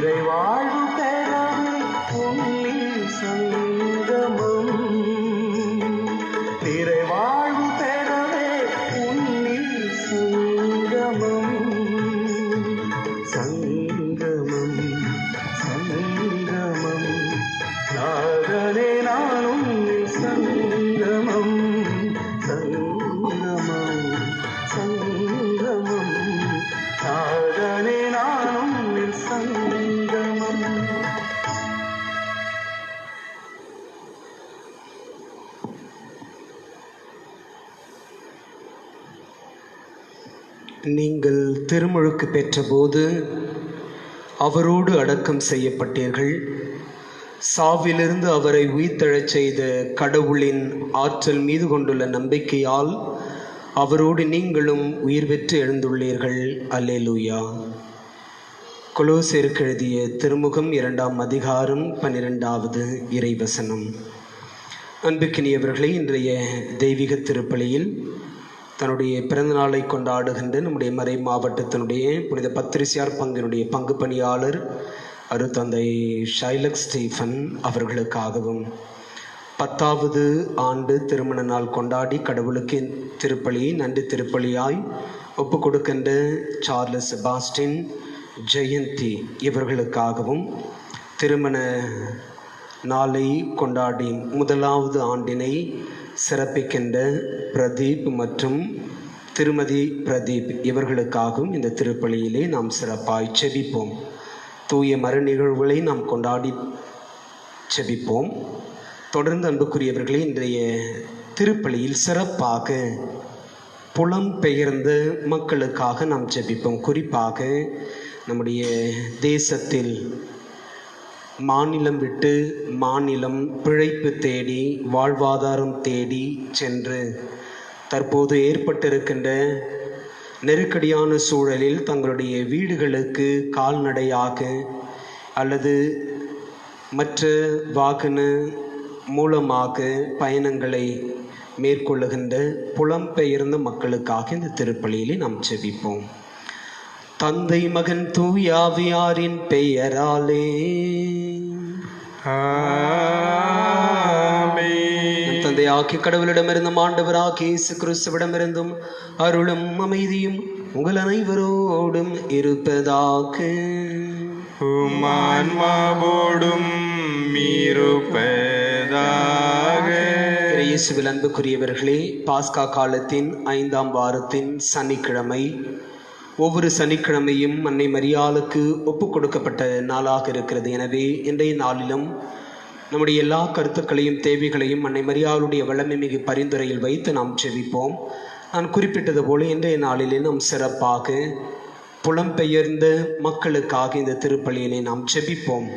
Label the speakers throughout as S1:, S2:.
S1: இறைவாழ்வு பெறவே உன்னில் சங்கமம், இறைவாழ்வு பெறவே உன்னில் சங்கமம், சங்கமம் சங்கமம் நாதனே நானும் சங்கமம், சங்கமம் சங்கமம் நாதனே நானும் சங்கமம். நீங்கள் திருமுழுக்கு பெற்றபோது அவரோடு அடக்கம் செய்யப்பட்டீர்கள். சாவிலிருந்து அவரை உயிர்த்தெழச் செய்த கடவுளின் ஆற்றல் மீது கொண்டுள்ள நம்பிக்கையால் அவரோடு நீங்களும் உயிர் பெற்று எழுந்துள்ளீர்கள். அல்லேலூயா. கொலோசேருக்கு எழுதிய திருமுகம் 2ஆம் அதிகாரம் 12வது இறைவசனம். அன்புக்கினியவர்களே, இன்றைய தெய்வீக திருப்பலியில் தன்னுடைய பிறந்தநாளை கொண்டாடுகின்ற நம்முடைய மறை மாவட்டத்தினுடைய புனித பத்திரிசியார் பங்கினுடைய பங்கு பணியாளர் அருத்தந்தை ஷைலக் ஸ்டீஃபன் அவர்களுக்காகவும் 10வது ஆண்டு திருமண நாள் கொண்டாடி கடவுளுக்கு திருப்பலியை நன்றி திருப்பலியாய் ஒப்பு கொடுக்கின்ற சார்லஸ் செபாஸ்டின் ஜெயந்தி இவர்களுக்காகவும், திருமண நாளை கொண்டாடி 1வது ஆண்டினை சிறப்பிக்கின்ற பிரதீப் மற்றும் திருமதி பிரதீப் இவர்களுக்காகவும் இந்த திருப்பலியிலே நாம் சிறப்பாய் செபிப்போம். தூய மறு நிகழ்வுகளை நாம் கொண்டாடி செபிப்போம். தொடர்ந்து அன்புக்குரியவர்களே, இன்றைய திருப்பலியில் சிறப்பாக புலம்பெயர்ந்த மக்களுக்காக நாம் ஜெபிப்போம். குறிப்பாக நம்முடைய தேசத்தில் மாநிலம் விட்டு மாநிலம் பிழைப்பு தேடி வாழ்வாதாரம் தேடி சென்று தற்போது ஏற்பட்டிருக்கின்ற நெருக்கடியான சூழலில் தங்களுடைய வீடுகளுக்கு கால்நடையாக அல்லது மற்ற வாகன மூலமாக பயணங்களை மேற்கொள்ளுகின்ற புலம்பெயர்ந்த மக்களுக்காக இந்த திருப்பலியிலே நாம் செபிப்போம். தந்தை மகன் தூய ஆவியாரின் பெயராலே ஆமென். தந்தையாகிய கடவுளிடமிருந்தும் ஆண்டவராகிய இயேசு கிறிஸ்துவிடமிருந்தும் அருளும் அமைதியும் உங்கள் அனைவரோடும் இருப்பதாக.
S2: உம்மான்மாவோடும் இருப்பதாக.
S1: இயேசுவில் அன்புக்குரியவர்களே, பாஸ்கா காலத்தின் 5ஆம் வாரத்தின் சனிக்கிழமை. ஒவ்வொரு சனிக்கிழமையும் அன்னை மரியாளுக்கு ஒப்பு கொடுக்கப்பட்ட நாளாக இருக்கிறது. எனவே இன்றைய நாளிலும் நம்முடைய எல்லா கருத்துக்களையும் தேவைகளையும் அன்னை மரியாளுடைய வல்லமை மிகு பரிந்துரையில் வைத்து நாம் செபிப்போம். நான் குறிப்பிட்டது போல இன்றைய நாளிலே நாம் சிறப்பாக புலம்பெயர்ந்த மக்களுக்காக இந்த திருப்பலியிலே நாம் செபிப்போம்.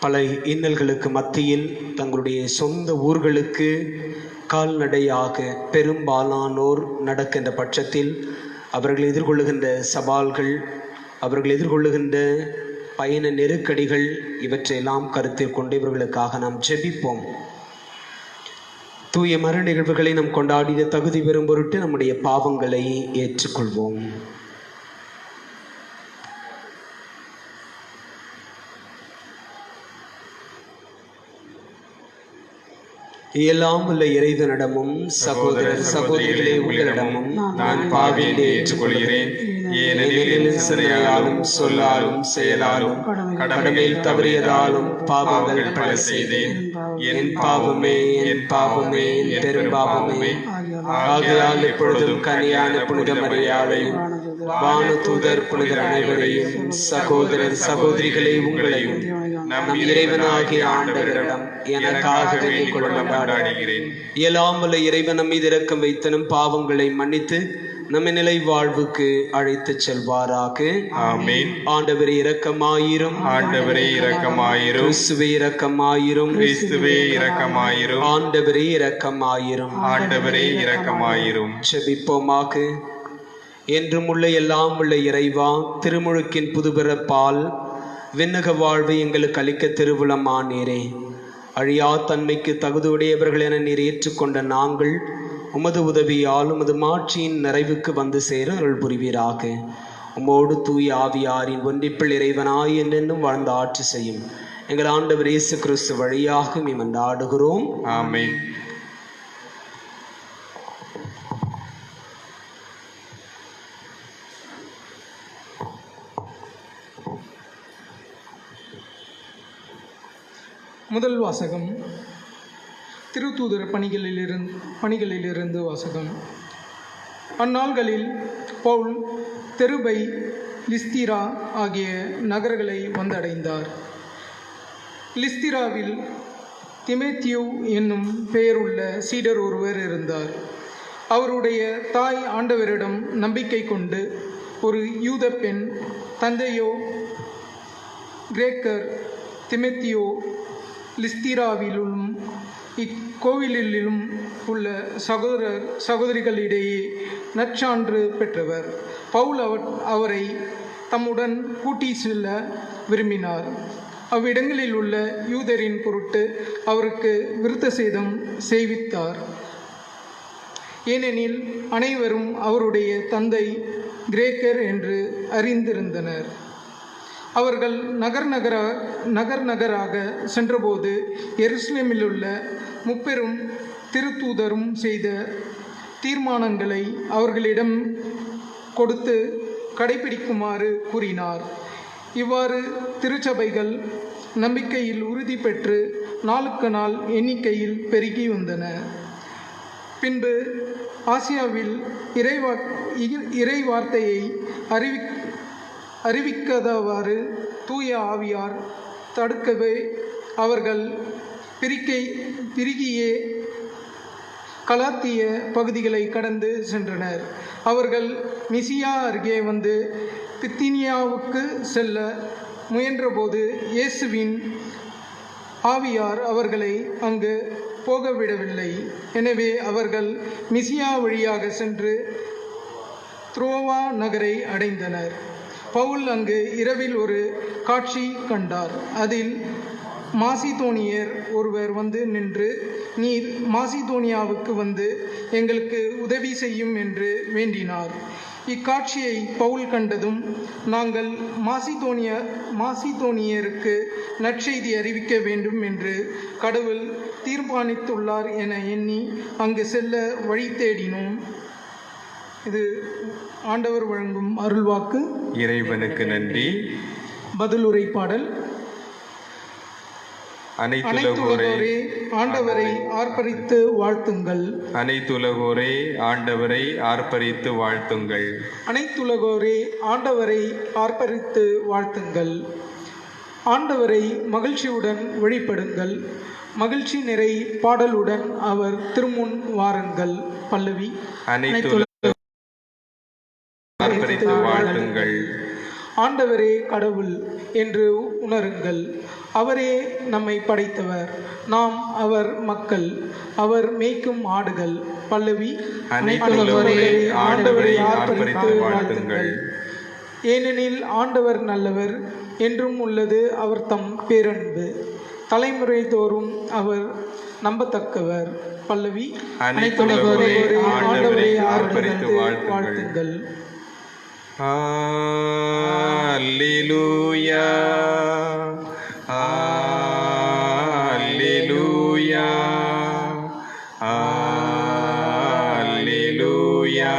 S1: பல இன்னல்களுக்கு மத்தியில் தங்களுடைய சொந்த ஊர்களுக்கு கால்நடையாக பெரும்பாலானோர் நடக்கின்ற பட்சத்தில் அவர்கள் எதிர்கொள்ளுகின்ற சவால்கள், அவர்கள் எதிர்கொள்ளுகின்ற பயண நெருக்கடிகள் இவற்றையெல்லாம் கருத்தில் கொண்டு இவர்களுக்காக நாம் ஜெபிப்போம். தூய மறு நிகழ்வுகளை நாம் கொண்டாடிய தகுதி பெறும் பொருட்டு நம்முடைய பாவங்களை ஏற்றுக்கொள்வோம். எல்லாம் உள்ள இறைவனிடமும் சகோதரர் சகோதரிகளே உங்களிடமும்
S2: நான் பாவியை ஏற்றுக்கொள்கிறேன். ஏனெனில் சிறையாலும் சொல்லாலும் செயலாலும் கடமையில் தவறியதாலும் பாவங்கள் பல செய்தேன். என் பாவமே என் பாவமே என் பெரும்பாவமே. ஆகையால் எப்பொழுதும் கனியான புனித மரியாதையும் வான தூதர் புனிதர் அனைவரையும் சகோதரர் சகோதரிகளே உங்களையும் நம் இறைவனாகிய ஆண்டவரிடம் எனக்காக வேண்டிக் கொண்டாடுகிறேன். எல்லாம் வல்ல இறைவன் நம் மீது இரக்கம் வைத்து நம் பாவங்களை மன்னித்து நம்மை நிலை வாழ்வுக்கு அழைத்துச் செல்வாராக. ஆமென்.
S1: ஆண்டவரே இரக்கமாயிரும்.
S2: ஆண்டவரே இரக்கமாயிரும்.
S1: கிறிஸ்துவே இரக்கமாயிரும்.
S2: கிறிஸ்துவே இரக்கமாயிரும்.
S1: ஆண்டவரே இரக்கமாயிரும்.
S2: ஆண்டவரே இரக்கமாயிரும்.
S1: செபிப்போமாக. என்றும் உள்ள எல்லாம் உள்ள இறைவா, திருமுழுக்கின் புதுபிறப்பால் விண்ணக வாழ்வை எங்களுக்கு அளிக்க திருவுளமானீரே. அழியா தன்மைக்கு தகுதியுடையவர்கள் என நீர் ஏற்றுக்கொண்ட நாங்கள் உமது உதவியால் உமது மாட்சியின் நிறைவுக்கு வந்து சேர அருள் புரிவீராக. உம்மோடு தூய ஆவியாரின் ஒன்றிப்பில் இறைவனாய் என்னென்னும் வாழ்ந்து ஆட்சி செய்யும் எங்கள் ஆண்டவர் இயேசு கிறிஸ்து வழியாக மன்றாடுகிறோம்.
S2: ஆமென்.
S3: முதல் வாசகம் திருத்தூதர் பணிகளிலிருந்து வாசகம். அந்நாள்களில் பவுல் தெருபை, லிஸ்திரா ஆகிய நகர்களை வந்தடைந்தார். லிஸ்திராவில் திமேத்தியு என்னும் பெயருள்ள சீடர் ஒருவர் இருந்தார். அவருடைய தாய் ஆண்டவரிடம் நம்பிக்கை கொண்டு ஒரு யூத பெண், தந்தையோ கிரேக்கர், திமேத்தியோ லிஸ்திராவிலும் இக்கோவிலிலும் உள்ள சகோதரிகளிடையே நற்சான்று பெற்றவர். பவுல் அவரை தம்முடன் கூட்டி செல்ல விரும்பினார். அவ்விடங்களில் உள்ள யூதரின் பொருட்டு அவருக்கு விருத்த சேதம் செய்வித்தார். ஏனெனில் அனைவரும் அவருடைய தந்தை கிரேக்கர் என்று அறிந்திருந்தனர். அவர்கள் நகர் நகராக சென்றபோது எருசலேமிலுள்ள முப்பெரும் திருத்தூதரும் செய்த தீர்மானங்களை அவர்களிடம் கொடுத்து கடைபிடிக்குமாறு கூறினார். இவ்வாறு திருச்சபைகள் நம்பிக்கையில் உறுதி பெற்று நாளுக்கு நாள் எண்ணிக்கையில் பெருகி வந்தன. பின்பு ஆசியாவில் இறை வார்த்தையை அறிவிக்காதவாறு தூய ஆவியார் தடுக்கவே அவர்கள் பிரிகியே கலாத்திய பகுதிகளை கடந்து சென்றனர். அவர்கள் மிசியா அருகே வந்து பித்தினியாவுக்கு செல்ல முயன்றபோது இயேசுவின் ஆவியார் அவர்களை அங்கு போகவிடவில்லை. எனவே அவர்கள் மிசியா வழியாக சென்று துரோவா நகரை அடைந்தனர். பவுல் அங்கு இரவில் ஒரு காட்சி கண்டார். அதில் மாசிதோனியர் ஒருவர் வந்து நின்று, நீர் மாசிதோனியாவுக்கு வந்து எங்களுக்கு உதவி செய்யும் என்று வேண்டினார். இக்காட்சியை பவுல் கண்டதும், நாங்கள் மாசிதோனியருக்கு நற்செய்தி அறிவிக்க வேண்டும் என்று கடவுள் தீர்மானித்துள்ளார் என எண்ணி அங்கு செல்ல வழி தேடினோம். இது ஆண்டவர் வழங்கும் அருள்வாக்கு.
S2: இறைவனுக்கு நன்றி.
S3: பதிலுரை பாடல்.
S2: அனைத்துலகோரே
S3: ஆண்டவரை ஆர்ப்பரித்து வாழ்த்துங்கள்.
S2: அனைத்துலகோரே ஆண்டவரை ஆர்ப்பரித்து வாழ்த்துங்கள்.
S3: அனைத்துலகோரே ஆண்டவரை ஆர்ப்பரித்து வாழ்த்துங்கள். ஆண்டவரை மகிழ்ச்சியுடன் வழிபடுங்கள். மகிழ்ச்சி நிறை பாடலுடன் அவர் திருமுன் வாருங்கள். பல்லவி.
S2: ஆர்ப்பரித்து வாழ்த்துங்கள்.
S3: ஆண்டவரே கடவுள் என்று உணருங்கள். அவரே நம்மை படைத்தவர், நாம் அவர் மக்கள், அவர் மேய்க்கும் ஆடுகள். பல்லவி.
S2: ஆண்டவரை ஆர்ப்பரித்து வாழ்த்துங்கள்.
S3: ஏனெனில் ஆண்டவர் நல்லவர், என்றும் உள்ளது அவர் தம் பேரன்பு. தலைமுறை தோறும் அவர் நம்பத்தக்கவர். பல்லவி. ஆண்டவரை ஆர்ப்பரித்து வாழ்த்துங்கள்.
S2: அல்லேலூயா, அல்லேலூயா, அல்லேலூயா,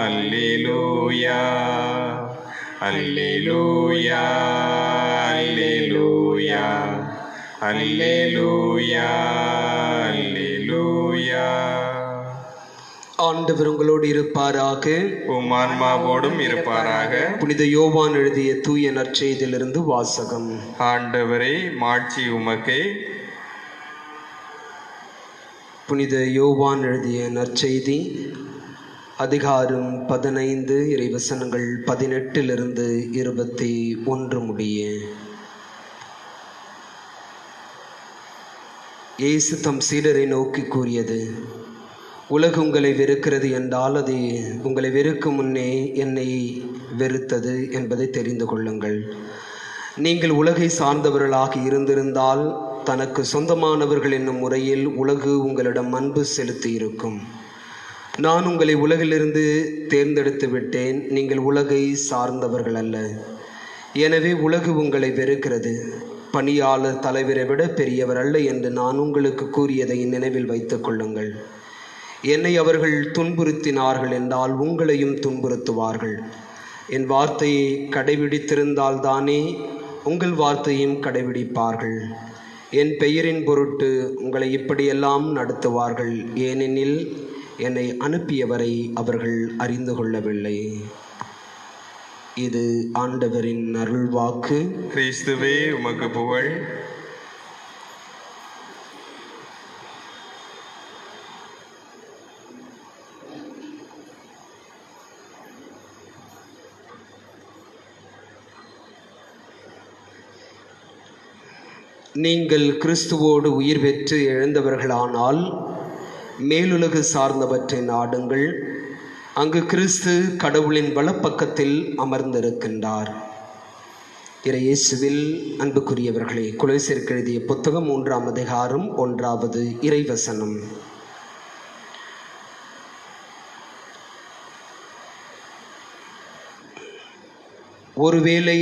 S2: அல்லேலூயா, அல்லேலூயா, அல்லேலூயா, அல்லேலூயா, அல்லேலூயா.
S1: ஆண்டவர் உங்களோடு இருப்பாராக,
S2: உம் ஆன்மாவோடும் இருப்பாராக.
S1: புனித யோவான் எழுதிய தூய நற்செய்தியிலிருந்து வாசகம்.
S2: ஆண்டவரே, மாட்சி உமக்கே.
S1: புனித யோவான் எழுதிய நற்செய்தி அதிகாரம் 15 இறைவசனங்கள் 18 21 முடிய. இயேசு தம் சீடரை நோக்கி கூறியது, உலகு உங்களை வெறுக்கிறது என்றால் அது உங்களை வெறுக்கும் முன்னே என்னை வெறுத்தது என்பதை தெரிந்து கொள்ளுங்கள். நீங்கள் உலகை சார்ந்தவர்களாக இருந்திருந்தால் தனக்கு சொந்தமானவர்கள் என்னும் முறையில் உலகு உங்களிடம் அன்பு செலுத்தி இருக்கும். நான் உங்களை உலகிலிருந்து தேர்ந்தெடுத்து விட்டேன், நீங்கள் உலகை சார்ந்தவர்கள் அல்ல. எனவே உலகு உங்களை வெறுக்கிறது. பணியாளர் தலைவரை விட பெரியவர் அல்ல என்று நான் உங்களுக்கு கூறியதை நினைவில் வைத்துக் கொள்ளுங்கள். என்னை அவர்கள் துன்புறுத்தினார்கள் என்றால் உங்களையும் துன்புறுத்துவார்கள். என் வார்த்தையை கடைபிடித்திருந்தால் தானே உங்கள் வார்த்தையும் கடைபிடிப்பார்கள். என் பெயரின் பொருட்டு உங்களை இப்படியெல்லாம் நடத்துவார்கள், ஏனெனில் என்னை அனுப்பியவரை அவர்கள் அறிந்து கொள்ளவில்லை. இது ஆண்டவரின் அருள்வாக்கு.
S2: கிறிஸ்துவே உமக்கு புகழ்.
S1: நீங்கள் கிறிஸ்துவோடு உயிர் பெற்று எழுந்தவர்களானால் மேலுலகு சார்ந்தவற்றை நாடுங்கள். அங்கு கிறிஸ்து கடவுளின் வலப்பக்கத்தில் அமர்ந்திருக்கின்றார். இறையேசுவில் அன்புக்குரியவர்களே, கொலோசியருக்கு எழுதிய புத்தகம் 3ஆம் அதிகாரம் 1வது இறைவசனம். ஒருவேளை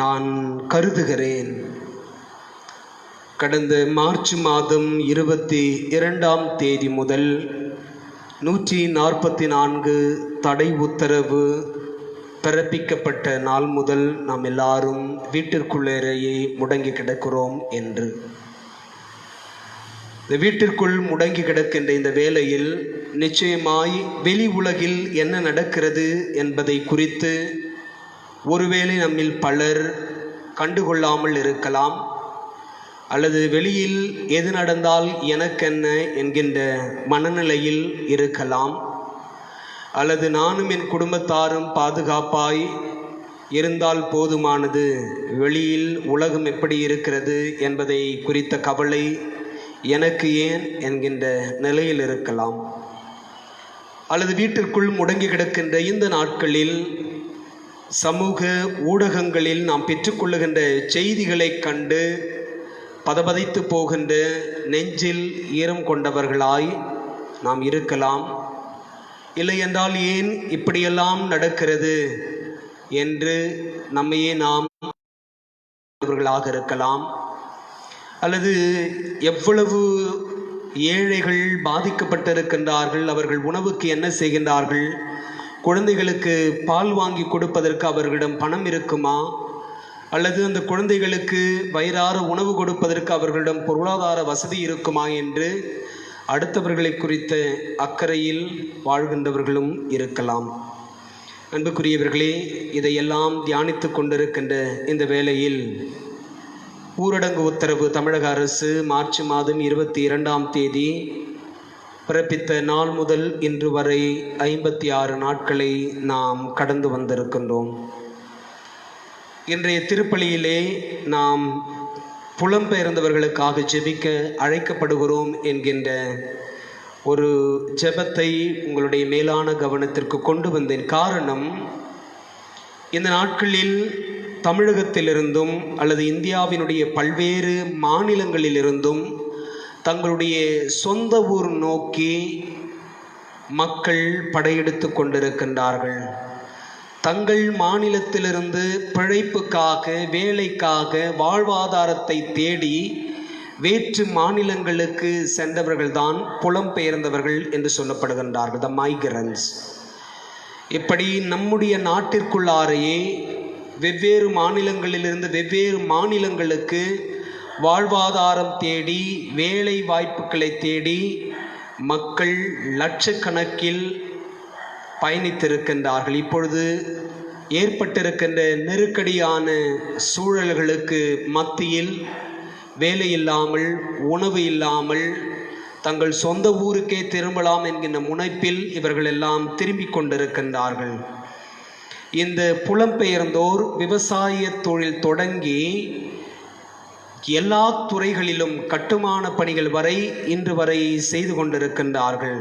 S1: நான் கருதுகிறேன், கடந்த மார்ச் மாதம் 22ஆம் தேதி முதல் 144 தடை உத்தரவு பிறப்பிக்கப்பட்ட நாள் முதல் நாம் எல்லாரும் வீட்டிற்குள்ளேயே முடங்கி கிடக்கிறோம் என்று. இந்த வீட்டிற்குள் முடங்கி கிடக்கின்ற இந்த வேளையில் நிச்சயமாய் வெளி உலகில் என்ன நடக்கிறது என்பதை குறித்து ஒருவேளை நம்மில் பலர் கண்டுகொள்ளாமல் இருக்கலாம், அல்லது வெளியில் எது நடந்தால் எனக்கென்ன என்கின்ற மனநிலையில் இருக்கலாம், அல்லது நானும் என் குடும்பத்தாரும் பாதுகாப்பாய் இருந்தால் போதுமானது, வெளியில் உலகம் எப்படி இருக்கிறது என்பதை குறித்த கவலை எனக்கு ஏன் என்கின்ற நிலையில் இருக்கலாம். அல்லது வீட்டிற்குள் முடங்கி கிடக்கின்ற இந்த நாட்களில் சமூக ஊடகங்களில் நாம் பெற்றுக்கொள்ளுகின்ற செய்திகளை கண்டு பதபதைத்து போகின்ற நெஞ்சில் ஈரம் கொண்டவர்களாய் நாம் இருக்கலாம். இல்லை என்றால் ஏன் இப்படியெல்லாம் நடக்கிறது என்று நம்மையே நாம் இருக்கலாம். அல்லது எவ்வளவு ஏழைகள் பாதிக்கப்பட்டிருக்கின்றார்கள், அவர்கள் உணவுக்கு என்ன செய்கின்றார்கள், குழந்தைகளுக்கு பால் வாங்கி கொடுப்பதற்கு அவர்களிடம் பணம் இருக்குமா, அல்லது அந்த குழந்தைகளுக்கு வயிறார உணவு கொடுப்பதற்கு அவர்களிடம் பொருளாதார வசதி இருக்குமா என்று அடுத்தவர்களை குறித்த அக்கறையில் வாழ்கின்றவர்களும் இருக்கலாம். அன்புக்குரியவர்களே, இதையெல்லாம் தியானித்து கொண்டிருக்கின்ற இந்த வேளையில் ஊரடங்கு உத்தரவு தமிழக அரசு மார்ச் மாதம் 22ஆம் தேதி பிறப்பித்த நாள் முதல் இன்று வரை 56 நாட்களை நாம் கடந்து வந்திருக்கின்றோம். இன்றைய திருப்பலியிலே நாம் புலம்பெயர்ந்தவர்களுக்காக ஜெபிக்க அழைக்கப்படுகிறோம் என்கின்ற ஒரு ஜெபத்தை உங்களுடைய மேலான கவனத்திற்கு கொண்டு வந்தேன். காரணம், இந்த நாட்களில் தமிழகத்திலிருந்தும் அல்லது இந்தியாவினுடைய பல்வேறு மாநிலங்களிலிருந்தும் தங்களுடைய சொந்த ஊர் நோக்கி மக்கள் படையெடுத்து கொண்டிருக்கின்றார்கள். தங்கள் மாநிலத்திலிருந்து பிழைப்புக்காக, வேலைக்காக, வாழ்வாதாரத்தை தேடி வேற்று மாநிலங்களுக்கு சென்றவர்கள்தான் புலம்பெயர்ந்தவர்கள் என்று சொல்லப்படுகின்றார்கள், த மைக்ரன்ஸ். இப்படி நம்முடைய நாட்டிற்குள்ளாரையே வெவ்வேறு மாநிலங்களிலிருந்து வெவ்வேறு மாநிலங்களுக்கு வாழ்வாதாரம் தேடி, வேலை வாய்ப்புகளை தேடி மக்கள் லட்சக்கணக்கில் பயணித்திருக்கின்றார்கள். இப்பொழுது ஏற்பட்டிருக்கின்ற நெருக்கடியான சூழல்களுக்கு மத்தியில் வேலை இல்லாமல், உணவு இல்லாமல், தங்கள் சொந்த ஊருக்கே திரும்பலாம் என்கின்ற முனைப்பில் இவர்கள் எல்லாம் திரும்பிக் கொண்டிருக்கின்றார்கள். இந்த புலம்பெயர்ந்தோர் விவசாய தொழில் தொடங்கி எல்லா துறைகளிலும் கட்டுமான பணிகள் வரை இன்று வரை செய்து கொண்டிருக்கின்றார்கள்.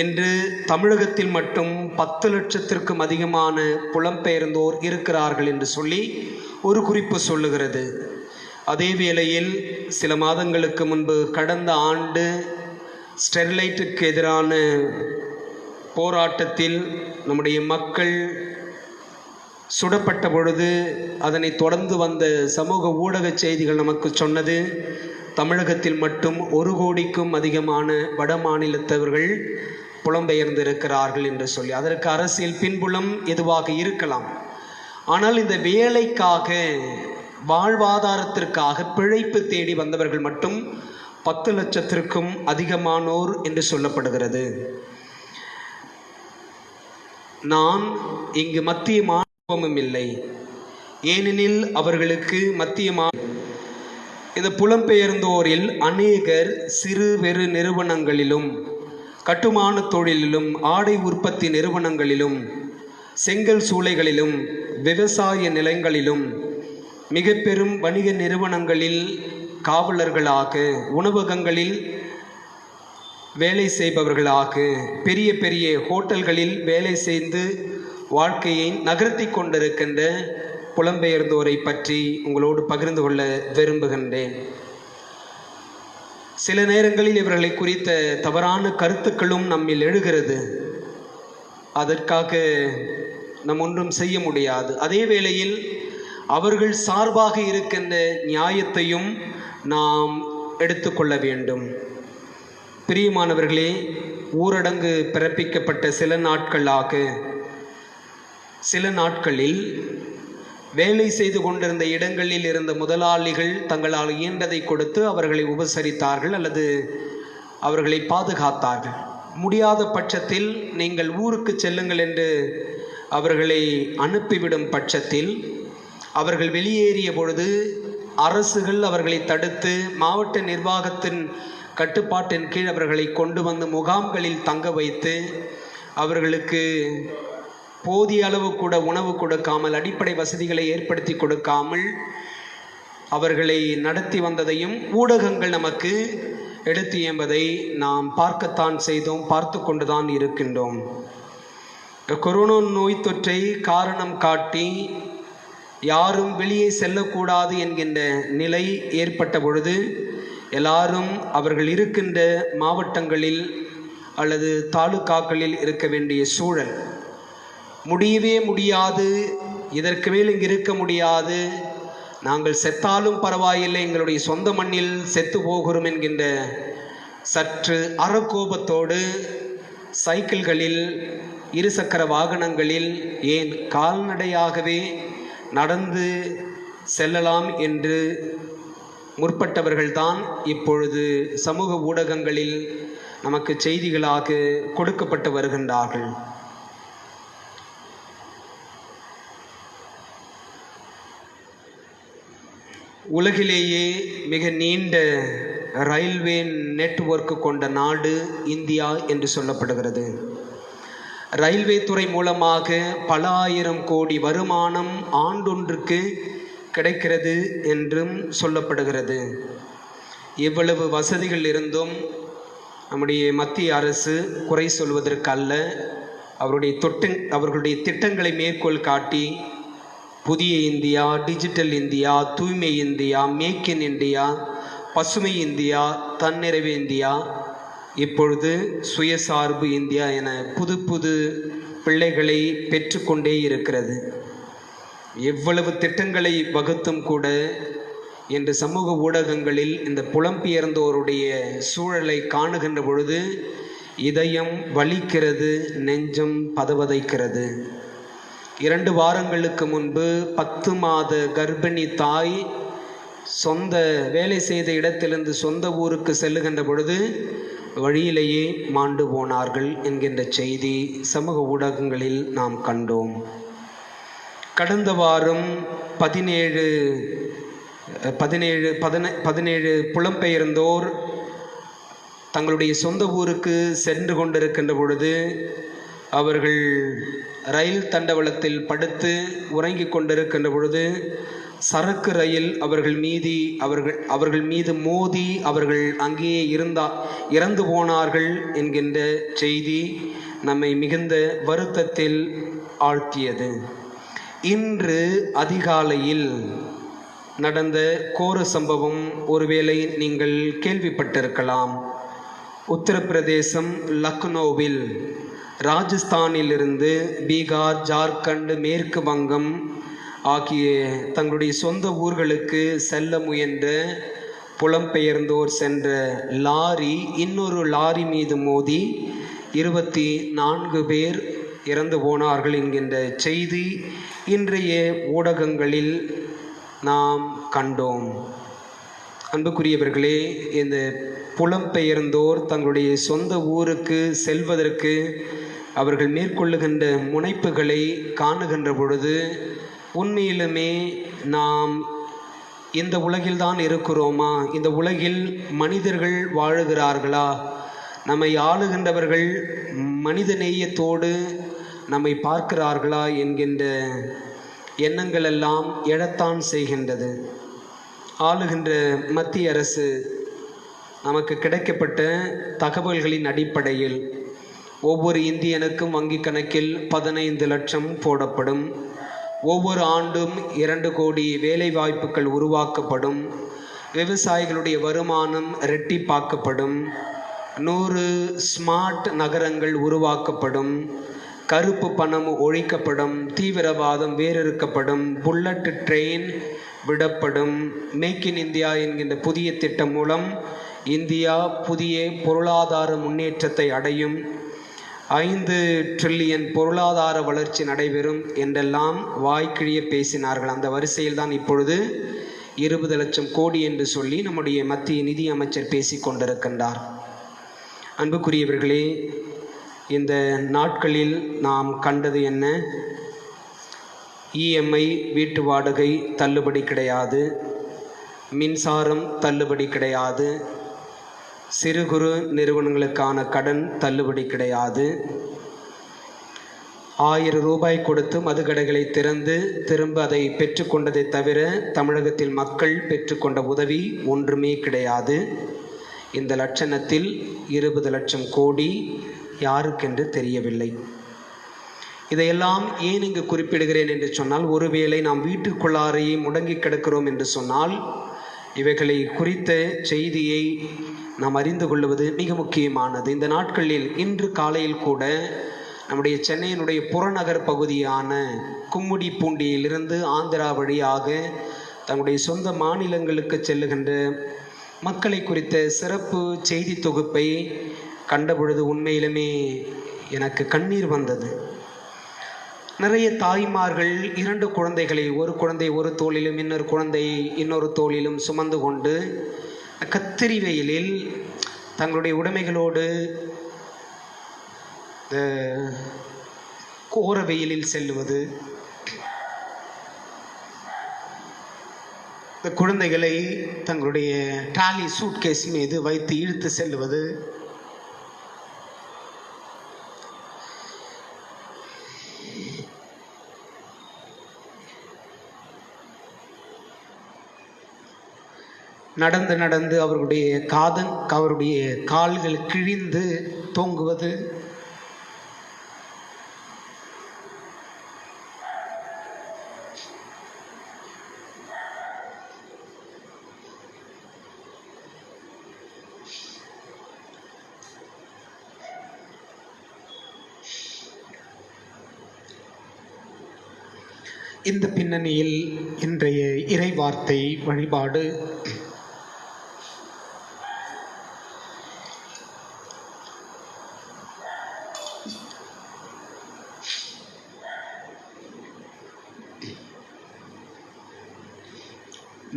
S1: இன்று தமிழகத்தில் மட்டும் 10 லட்சத்திற்கும் அதிகமான புலம்பெயர்ந்தோர் இருக்கிறார்கள் என்று சொல்லி ஒரு குறிப்பு சொல்லுகிறது. அதே வேளையில் சில மாதங்களுக்கு முன்பு கடந்த ஆண்டு ஸ்டெர்லைட்டுக்கு எதிரான போராட்டத்தில் நம்முடைய மக்கள் சுடப்பட்ட பொழுது அதனை தொடர்ந்து வந்த சமூக ஊடக செய்திகள் நமக்கு சொன்னது, தமிழகத்தில் மட்டும் 1 கோடிக்கும் அதிகமான வட மாநிலத்தவர்கள் புலம்பெயர்ந்திருக்கிறார்கள் என்று சொல்லி. அதற்கு அரசியல் பின்புலம் எதுவாக இருக்கலாம். ஆனால் இந்த வேலைக்காக, வாழ்வாதாரத்திற்காக பிழைப்பு தேடி வந்தவர்கள் மட்டும் 10 லட்சத்திற்கும் அதிகமானோர் என்று சொல்லப்படுகிறது. நான் இங்கு மத்திய மாநிலமும் இல்லை, ஏனெனில் அவர்களுக்கு மத்திய இந்த புலம்பெயர்ந்தோரில் அநேகர் சிறு பெரு நிறுவனங்களிலும், கட்டுமான தொழிலிலும், ஆடை உற்பத்தி நிறுவனங்களிலும், செங்கல் சூளைகளிலும், விவசாய நிலங்களிலும், மிக பெரும் வணிக நிறுவனங்களில் காவலர்களாக, உணவகங்களில் வேலை செய்பவர்களாக, பெரிய பெரிய ஹோட்டல்களில் வேலை செய்து வாழ்க்கையை நகர்த்தி கொண்டிருக்கின்ற புலம்பெயர்ந்தோரை பற்றி உங்களோடு பகிர்ந்து கொள்ள விரும்புகின்றேன். சில நேரங்களில் இவர்களை குறித்த தவறான கருத்துக்களும் நம்மில் எழுகிறது. அதற்காக நாம் ஒன்றும் செய்ய முடியாது. அதே வேளையில் அவர்கள் சார்பாக இருக்கின்ற நியாயத்தையும் நாம் எடுத்துக்கொள்ள வேண்டும். பிரியமானவர்களே, ஊரடங்கு பிறப்பிக்கப்பட்ட சில நாட்களில் வேலை செய்து கொண்டிருந்த இடங்களில் இருந்த முதலாளிகள் தங்களால் இயன்றதை கொடுத்து அவர்களை உபசரித்தார்கள் அல்லது அவர்களை பாதுகாத்தார்கள். முடியாத பட்சத்தில் நீங்கள் ஊருக்கு செல்லுங்கள் என்று அவர்களை அனுப்பிவிடும் பட்சத்தில் அவர்கள் வெளியேறிய பொழுது அரசுகள் அவர்களை தடுத்து மாவட்ட நிர்வாகத்தின் கட்டுப்பாட்டின் கீழ் அவர்களை கொண்டு வந்து முகாம்களில் தங்க வைத்து அவர்களுக்கு போதிய அளவு கூட உணவு கொடுக்காமல், அடிப்படை வசதிகளை ஏற்படுத்தி கொடுக்காமல் அவர்களை நடத்தி வந்ததையும் ஊடகங்கள் நமக்கு எடுத்து என்பதை நாம் பார்க்கத்தான் செய்தோம், பார்த்து கொண்டுதான் இருக்கின்றோம். கொரோனா நோய் தொற்றை காரணம் காட்டி யாரும் வெளியே செல்லக்கூடாது என்கின்ற நிலை ஏற்பட்ட பொழுது எல்லாரும் அவர்கள் இருக்கின்ற மாவட்டங்களில் அல்லது தாலுகாக்களில் இருக்க வேண்டிய சூழல். முடியவே முடியாது, இதற்கு மேல் இங்கு இருக்க முடியாது, நாங்கள் செத்தாலும் பரவாயில்லை, எங்களுடைய சொந்த மண்ணில் செத்து போகிறோம் என்கின்ற சற்று அறக்கோபத்தோடு சைக்கிள்களில், இருசக்கர வாகனங்களில், ஏன் கால்நடையாகவே நடந்து செல்லலாம் என்று முற்பட்டவர்கள்தான் இப்பொழுது சமூக ஊடகங்களில் நமக்கு செய்திகளாக கொடுக்கப்பட்டு வருகின்றார்கள். உலகிலேயே மிக நீண்ட ரயில்வே நெட்வொர்க் கொண்ட நாடு இந்தியா என்று சொல்லப்படுகிறது. ரயில்வே துறை மூலமாக பல ஆயிரம் கோடி வருமானம் ஆண்டொன்றுக்கு கிடைக்கிறது என்றும் சொல்லப்படுகிறது. இவ்வளவு வசதிகள் இருந்தும் நம்முடைய மத்திய அரசு குறை சொல்வதற்கு அல்ல, அவர்களுடைய திட்டங்களை மேற்கோள் காட்டி புதிய இந்தியா, டிஜிட்டல் இந்தியா, தூய்மை இந்தியா, மேக் இன் இந்தியா, பசுமை இந்தியா, தன்னிறைவு இந்தியா, இப்பொழுது சுயசார்பு இந்தியா என புது புது பிள்ளைகளை பெற்றுக்கொண்டே இருக்கிறது. எவ்வளவு திட்டங்களை வகுத்தும் கூட இன்று சமூக ஊடகங்களில் இந்த புலம்பெயர்ந்தோருடைய சூழலை காணுகின்ற பொழுது இதயம் வலிக்கிறது, நெஞ்சம் பதவதைக்கிறது. 2 வாரங்களுக்கு முன்பு 10 மாத கர்ப்பிணி தாய் சொந்த வேலை செய்த இடத்திலிருந்து சொந்த ஊருக்கு செல்லுகின்ற பொழுது வழியிலேயே மாண்டு போனார்கள் என்கின்ற செய்தி சமூக ஊடகங்களில் நாம் கண்டோம். கடந்த வாரம் 17 புலம்பெயர்ந்தோர் தங்களுடைய சொந்த ஊருக்கு சென்று கொண்டிருக்கின்ற பொழுது அவர்கள் ரயில் தண்டவளத்தில் படுத்து உறங்கிக் கொண்டிருக்கின்ற பொழுது சரக்கு ரயில் அவர்கள் மீது மோதி அவர்கள் அங்கேயே இறந்து போனார்கள் என்கின்ற செய்தி நம்மை மிகுந்த வருத்தத்தில் ஆழ்த்தியது. இன்று அதிகாலையில் நடந்த கோர சம்பவம் ஒருவேளை நீங்கள் கேள்விப்பட்டிருக்கலாம். உத்தரப்பிரதேசம் லக்னோவில் ராஜஸ்தானிலிருந்து பீகார், ஜார்க்கண்ட், மேற்கு வங்கம் ஆகிய தங்களுடைய சொந்த ஊர்களுக்கு செல்ல முயன்ற புலம்பெயர்ந்தோர் சென்ற லாரி இன்னொரு லாரி மீது மோதி 24 பேர் இறந்து போனார்கள் என்கின்ற செய்தி இன்றைய ஊடகங்களில் நாம் கண்டோம். அன்புக்குரியவர்களே, இந்த புலம்பெயர்ந்தோர் தங்களுடைய சொந்த ஊருக்கு செல்வதற்கு அவர்கள் மேற்கொள்ளுகின்ற முனைப்புகளை காணுகின்ற பொழுது உண்மையிலுமே நாம் இந்த உலகில்தான் இருக்கிறோமா? இந்த உலகில் மனிதர்கள் வாழுகிறார்களா? நம்மை ஆளுகின்றவர்கள் மனித நேயத்தோடு நம்மை பார்க்கிறார்களா என்கின்ற எண்ணங்கள் எல்லாம் எழத்தான் செய்கின்றது. ஆளுகின்ற மத்திய அரசு நமக்கு கிடைக்கப்பட்ட தகவல்களின் அடிப்படையில் ஒவ்வொரு இந்தியனுக்கும் வங்கி கணக்கில் 15 லட்சம் போடப்படும். ஒவ்வொரு ஆண்டும் 2 கோடி வேலை வாய்ப்புகள் உருவாக்கப்படும். விவசாயிகளுடைய வருமானம் இரட்டிப்பாக்கப்படும். 100 ஸ்மார்ட் நகரங்கள் உருவாக்கப்படும். கருப்பு பணம் ஒழிக்கப்படும். தீவிரவாதம் வேறறுக்கப்படும். புல்லட் ட்ரெயின் விடப்படும். மேக் இன் இந்தியா என்கின்ற புதிய திட்டம் மூலம் இந்தியா புதிய பொருளாதார முன்னேற்றத்தை அடையும். 5 ட்ரில்லியன் பொருளாதார வளர்ச்சி நடைபெறும் என்றெல்லாம் வாய்க்கிழிய பேசினார்கள். அந்த வரிசையில் தான் இப்பொழுது 20 லட்சம் கோடி என்று சொல்லி நம்முடைய மத்திய நிதி அமைச்சர் பேசி கொண்டிருக்கின்றார். அன்புக்குரியவர்களே, இந்த நாட்களில் நாம் கண்டது என்ன? இஎம்ஐ வீட்டு வாடகை தள்ளுபடி கிடையாது. மின்சாரம் தள்ளுபடி கிடையாது. சிறு குறு நிறுவனங்களுக்கான கடன் தள்ளுபடி கிடையாது. 1000 ரூபாய் கொடுத்து மதுக்கடைகளை திறந்து திரும்ப அதை பெற்றுக்கொண்டதை தவிர தமிழகத்தில் மக்கள் பெற்றுக்கொண்ட உதவி ஒன்றுமே கிடையாது. இந்த லட்சணத்தில் 20 லட்சம் கோடி யாருக்கென்று தெரியவில்லை. இதையெல்லாம் ஏன் இங்கு குறிப்பிடுகிறேன் என்று சொன்னால், ஒருவேளை நாம் வீட்டுக்குள்ளாரையே முடங்கி கிடக்கிறோம் என்று சொன்னால் இவைகளை குறித்த செய்தியை நாம் அறிந்து கொள்வது மிக முக்கியமானது. இந்த நாட்களில் இன்று காலையில் கூட நம்முடைய சென்னையினுடைய புறநகர் பகுதியான கும்மிடிப்பூண்டியிலிருந்து ஆந்திரா வழியாக தங்களுடைய சொந்த மாநிலங்களுக்கு செல்லுகின்ற மக்களை குறித்த சிறப்பு செய்தி தொகுப்பை கண்டபொழுது உண்மையிலுமே எனக்கு கண்ணீர் வந்தது. நிறைய தாய்மார்கள் 2 குழந்தைகளை, ஒரு குழந்தை ஒரு தோளிலும் இன்னொரு குழந்தை இன்னொரு தோளிலும் சுமந்து கொண்டு கத்திரி வெயிலில் தங்களுடைய உடைமைகளோடு கோர வெயிலில் செல்லுவது, இந்த குழந்தைகளை தங்களுடைய ட்ராலி சூட்கேஸ் மீது வைத்து இழுத்து செல்லுவது, நடந்து நடந்து அவருடைய கால்கள் கிழிந்து தொங்குவது, இந்த பின்னணியில் இன்றைய இறைவார்த்தை வழிபாடு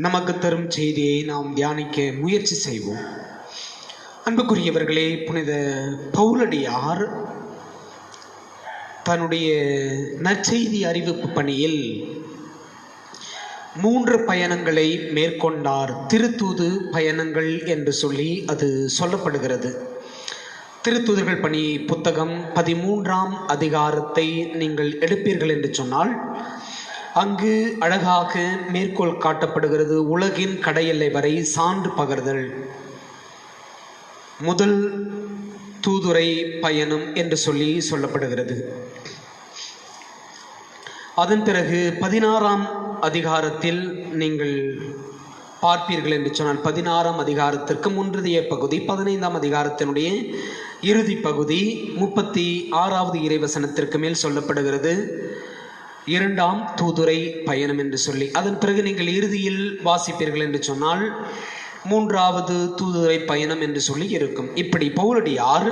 S1: நமக்கு தரும் செய்தியை நாம் தியானிக்க முயற்சி செய்வோம். அன்புக்குரியவர்களே, புனித பவுலடியார் தன்னுடைய நற்செய்தி அறிவிப்பு பணியில் 3 பயணங்களை மேற்கொண்டார். திருத்தூது பயணங்கள் என்று சொல்லி அது சொல்லப்படுகிறது. திருத்தூதர்கள் பணி புத்தகம் 13ஆம் அதிகாரத்தை நீங்கள் எடுப்பீர்கள் என்று சொன்னால் அங்கு அழகாக மேற்கோள் காட்டப்படுகிறது. உலகின் கடையெல்லை வரை சான்று பகர்தல், முதல் தூதுரை பயணம் என்று சொல்லி சொல்லப்படுகிறது. அதன் பிறகு 16ஆம் அதிகாரத்தில் நீங்கள் பார்ப்பீர்கள் என்று சொன்னால் 16ஆம் அதிகாரத்திற்கு முந்தைய பகுதி 15ஆம் அதிகாரத்தினுடைய இறுதி பகுதி 36வது இறைவசனத்திற்கு மேல் சொல்லப்படுகிறது, இரண்டாம் தூதுரை பயணம் என்று சொல்லி. அதன் பிறகு நீங்கள் இறுதியில் வாசிப்பீர்கள் என்று சொன்னால் 3வது தூதுரை பயணம் என்று சொல்லி இருக்கும். இப்படி பவுலடியார்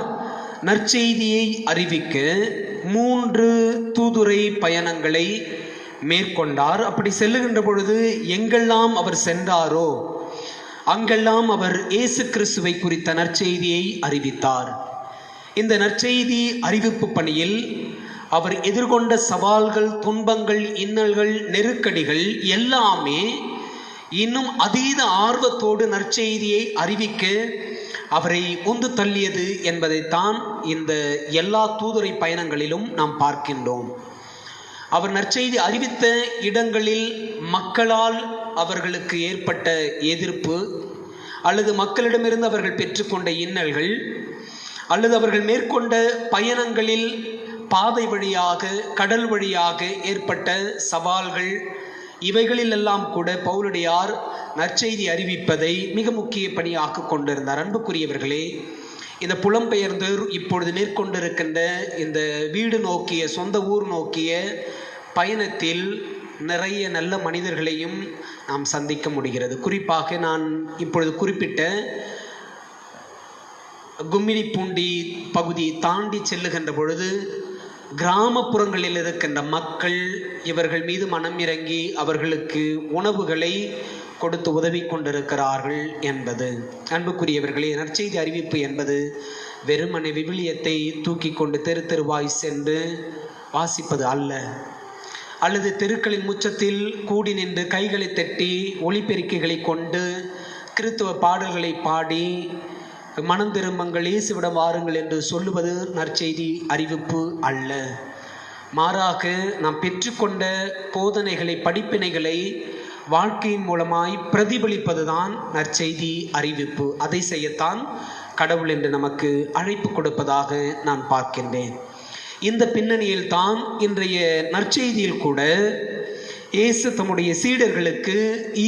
S1: நற்செய்தியை அறிவிக்க 3 தூதுரை பயணங்களை மேற்கொண்டார். அப்படி செல்லுகின்ற பொழுது எங்கெல்லாம் அவர் சென்றாரோ அங்கெல்லாம் அவர் இயேசு கிறிஸ்துவை குறித்த நற்செய்தியை அறிவித்தார். இந்த நற்செய்தி அறிவிப்பு பணியில் அவர் எதிர்கொண்ட சவால்கள், துன்பங்கள், இன்னல்கள், நெருக்கடிகள் எல்லாமே இன்னும் அதீத ஆர்வத்தோடு நற்செய்தியை அறிவிக்க அவரை உந்து தள்ளியது என்பதைத்தான் இந்த எல்லா தூதுரை பயணங்களிலும் நாம் பார்க்கின்றோம். அவர் நற்செய்தி அறிவித்த இடங்களில் மக்களால் அவர்களுக்கு ஏற்பட்ட எதிர்ப்பு, அல்லது மக்களிடமிருந்து அவர்கள் பெற்றுக்கொண்ட இன்னல்கள், அல்லது அவர்கள் மேற்கொண்ட பயணங்களில் பாதை வழியாக, கடல் வழியாக ஏற்பட்ட சவால்கள், இவைகளில் எல்லாம் கூட பவுலடியார் நற்செய்தி அறிவிப்பதை மிக முக்கிய பணியாக கொண்டிருந்தார். அன்புக்குரியவர்களே, இந்த புலம்பெயர்ந்தோர் இப்பொழுது மேற்கொண்டிருக்கின்ற இந்த வீடு நோக்கிய, சொந்த ஊர் நோக்கிய பயணத்தில் நிறைய நல்ல மனிதர்களையும் நாம் சந்திக்க முடிகிறது. குறிப்பாக நான் இப்பொழுது குறிப்பிட்ட கும்மிடிப்பூண்டி பகுதியை தாண்டி செல்லுகின்ற பொழுது கிராமப்புறங்களில் இருக்கின்ற மக்கள் இவர்கள் மீது மனம் இறங்கி அவர்களுக்கு உணவுகளை கொடுத்து உதவி கொண்டிருக்கிறார்கள் என்பது. அன்புக்குரியவர்களே, நற்செய்தி அறிவிப்பு என்பது வெறுமனை விவிலியத்தை தூக்கி கொண்டு தெரு தெருவாய் சென்று வாசிப்பது அல்ல, அல்லது தெருக்களின் முற்றத்தில் கூடி நின்று கைகளை தட்டி ஒலிபெருக்கிகளை கொண்டு கிறித்துவ பாடல்களை பாடி மனம் திரும்புங்கள், இயேசுவிடம் வாருங்கள் என்று சொல்லுவது நற்செய்தி அறிவிப்பு அல்ல. மாறாக நாம் பெற்றுக்கொண்ட போதனைகளை, படிப்பினைகளை வாழ்க்கையின் மூலமாய் பிரதிபலிப்பதுதான் நற்செய்தி அறிவிப்பு. அதை செய்யத்தான் கடவுள் என்று நமக்கு அழைப்பு கொடுப்பதாக நான் பார்க்கின்றேன். இந்த பின்னணியில் தான் இன்றைய நற்செய்தியில் கூட இயேசு தம்முடைய சீடர்களுக்கு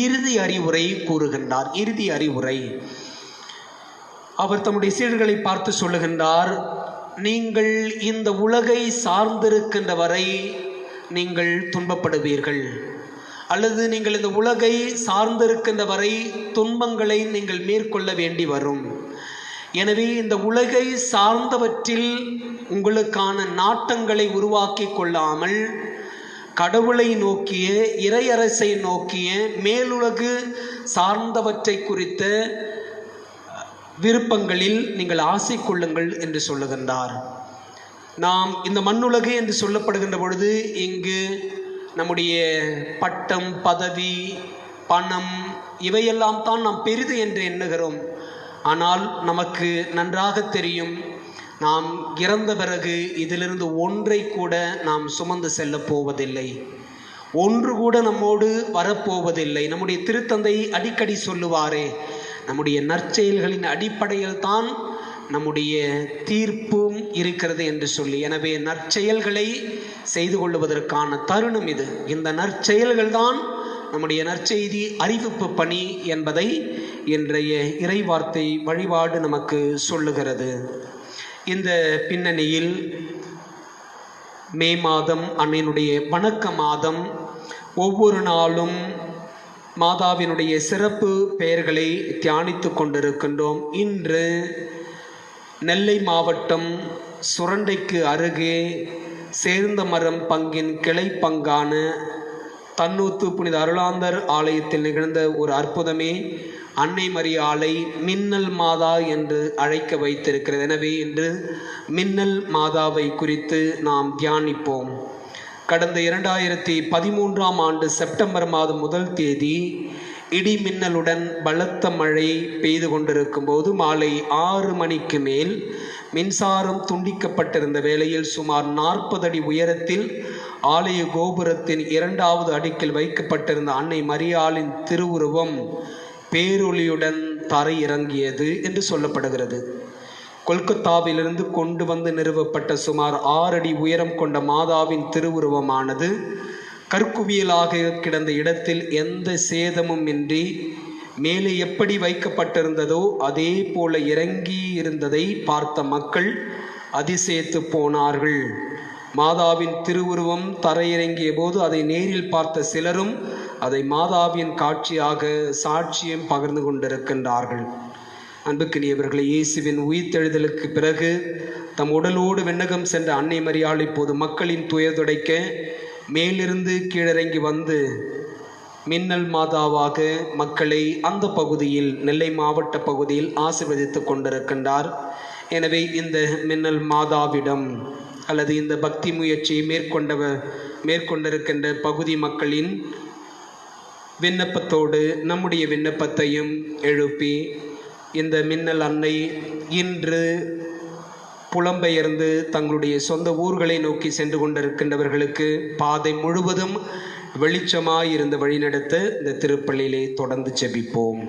S1: இறுதி அறிவுரை கூறுகின்றார். இறுதி அறிவுரை. அவர் தம்முடைய சீடர்களை பார்த்து சொல்லுகின்றார், நீங்கள் இந்த உலகை சார்ந்திருக்கின்ற வரை நீங்கள் துன்பப்படுவீர்கள், அல்லது நீங்கள் இந்த உலகை சார்ந்திருக்கின்ற வரை துன்பங்களை நீங்கள் மேற்கொள்ள வேண்டி வரும். எனவே இந்த உலகை சார்ந்தவற்றில் உங்களுக்கான நாட்டங்களை உருவாக்கி கொள்ளாமல் கடவுளை நோக்கிய, இறையரசை நோக்கிய, மேலுலகு சார்ந்தவற்றை குறித்த விருப்பங்களில் நீங்கள் ஆசை கொள்ளுங்கள் என்று சொல்லுகின்றார். நாம் இந்த மண்ணுலகு என்று சொல்லப்படுகின்ற பொழுது இங்கு நம்முடைய பட்டம், பதவி, பணம் இவையெல்லாம் தான் நாம் பெரிது என்று எண்ணுகிறோம். ஆனால் நமக்கு நன்றாக தெரியும், நாம் இறந்த பிறகு இதிலிருந்து ஒன்றை கூட நாம் சுமந்து செல்ல போவதில்லை, ஒன்று கூட நம்மோடு வரப்போவதில்லை. நம்முடைய திருத்தந்தை அடிக்கடி சொல்லுவாரே, நம்முடைய நற்செயல்களின் அடிப்படையில் தான் நம்முடைய தீர்ப்பும் இருக்கிறது என்று சொல்லி. எனவே நற்செயல்களை செய்து கொள்வதற்கான தருணம் இது. இந்த நற்செயல்கள் தான் நம்முடைய நற்செய்தி அறிவிப்பு பணி என்பதை இன்றைய இறைவார்த்தை வழிபாடு நமக்கு சொல்லுகிறது. இந்த பின்னணியில் மே மாதம், அன்னையினுடைய வணக்க மாதம், ஒவ்வொரு நாளும் மாதாவினுடைய சிறப்பு பெயர்களை தியானித்து கொண்டிருக்கின்றோம். இன்று நெல்லை மாவட்டம் சுரண்டைக்கு அருகே சேர்ந்தமரம் பங்கின் கிளை பங்கான தன்னூத்து புனித அருளாந்தர் ஆலயத்தில் நிகழ்ந்த ஒரு அற்புதமே அன்னை மரியாளை மின்னல் மாதா என்று அழைக்க வைத்திருக்கிறது. எனவே இன்று மின்னல் மாதாவை குறித்து நாம் தியானிப்போம். கடந்த 2013ஆம் ஆண்டு செப்டம்பர் மாதம் 1 தேதி இடி மின்னலுடன் பலத்த மழை பெய்து கொண்டிருக்கும் போது மாலை 6 மணிக்கு மேல் மின்சாரம் துண்டிக்கப்பட்டிருந்த வேளையில் சுமார் 40 அடி உயரத்தில் ஆலய கோபுரத்தின் 2வது அடுக்கில் வைக்கப்பட்டிருந்த அன்னை மரியாளின் திருவுருவம் பேரொளியுடன் தரை இறங்கியது என்று சொல்லப்படுகிறது. கொல்கத்தாவிலிருந்து கொண்டு வந்து நிறுவப்பட்ட சுமார் 6 அடி உயரம் கொண்ட மாதாவின் திருவுருவமானது கற்குவியலாக கிடந்த இடத்தில் எந்த சேதமும் இன்றி மேலே எப்படி வைக்கப்பட்டிருந்ததோ அதே போல இறங்கி இருந்ததை பார்த்த மக்கள் அதிசயித்து போனார்கள். மாதாவின் திருவுருவம் தரையிறங்கிய போது அதை நேரில் பார்த்த சிலரும் அதை மாதாவின் காட்சியாக சாட்சியம் பகிர்ந்து கொண்டிருக்கின்றார்கள். அன்புக்கினியவர்களே, இயேசுவின் உயிர்த்தெழுதலுக்கு பிறகு தம் உடலோடு விண்ணகம் சென்ற அன்னை மரியாள் இப்போது மக்களின் துயர் துடைக்க மேலிருந்து கீழிறங்கி வந்து மின்னல் மாதாவாக மக்களை அந்த பகுதியில், நெல்லை மாவட்ட பகுதியில் ஆசீர்வதித்து கொண்டிருக்கின்றார். எனவே இந்த மின்னல் மாதாவிடம் அல்லது இந்த பக்தி முயற்சியை மேற்கொண்டிருக்கின்ற பகுதி மக்களின் விண்ணப்பத்தோடு நம்முடைய விண்ணப்பத்தையும் எழுப்பி, இந்த மின்னல் அன்னை இன்று புலம்பெயர்ந்து தங்களுடைய சொந்த ஊர்களை நோக்கி சென்று கொண்டிருக்கின்றவர்களுக்கு பாதை முழுவதும் வெளிச்சமாயிருந்து வழிநடத்த இந்த திருப்பள்ளியிலே தொடர்ந்து ஜெபிப்போம்.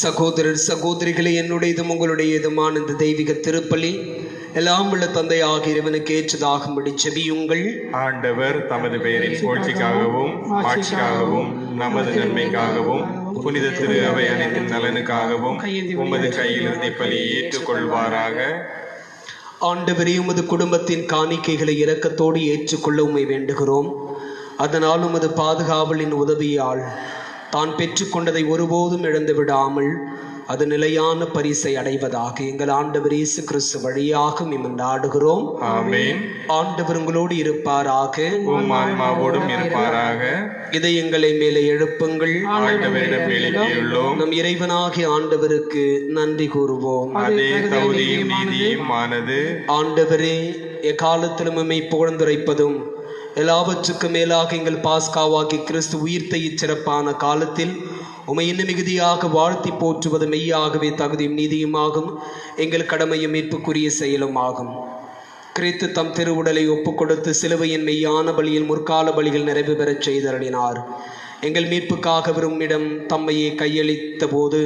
S1: சகோதரர் சகோதரிகளே, என்னுடையதும் உங்களுடையதுமான இந்த தெய்வீக திருப்பலி எல்லாம் உள்ள தந்தையாக இறைவனுக்கு ஏற்றதாகும்படி ஜெபியுங்கள்.
S2: ஆண்டவர் தமது பெயரின் புகழ்ச்சிக்காகவும் ஆட்சிக்காகவும் நமது நன்மைக்காகவும் புனித திரு அவை அனைத்தின் நலனுக்காகவும் உமது கையிலிருந்து இப்பலியை ஏற்றுக்கொள்வாராக.
S1: ஆண்டவரே, உமது குடும்பத்தின் காணிக்கைகளை இரக்கத்தோடு ஏற்றுக்கொள்ள உம்மை வேண்டுகிறோம். அதனால் உமது பாதுகாவலின் உதவியால் தான் பெற்றுக்கொண்டதை ஒருபோதும் இழந்து விடாமல் அது நிலையான பரிசை அடைவதாக எங்கள் ஆண்டவர் இயேசு கிறிஸ்து வழியாக மன்றாடுகிறோம்.
S2: ஆமென்.
S1: ஆண்டவர் உங்களோடு இருப்பாராக,
S2: உம் ஆன்மாவோடும் இருப்பாராக.
S1: இதயங்களை மேலே எழுப்புங்கள்.
S2: ஆண்டவரிடம் எழுப்பியுள்ளோம்.
S1: நம் இறைவனாகிய ஆண்டவருக்கு நன்றி கூறுவோம்.
S2: அதே தகுதியும் நீதியும் ஆனது.
S1: ஆண்டவரே, எக்காலத்திலும் உம்மை புகழ்ந்துரைப்பதும் எல்லாவற்றுக்கும் மேலாக எங்கள் பாஸ்காவாகி கிறிஸ்து உயிர்த்த இச்சிறப்பான காலத்தில் உம்மை இன்னும் மிகுதியாக வாழ்த்தி போற்றுவது மெய்யாகவே தகுதியும் நீதியுமாகும், எங்கள் கடமையும் மீட்புக்குரிய செயலும் ஆகும். கிறிஸ்து தம் திருவுடலை ஒப்புக் கொடுத்து சிலுவையின் மெய்யான பலியில் முற்கால பலிகள் நிறைவு பெறச் செய்தருளினார். எங்கள் மீட்புக்காக விரும்பிடம் தம்மையே கையளித்த போது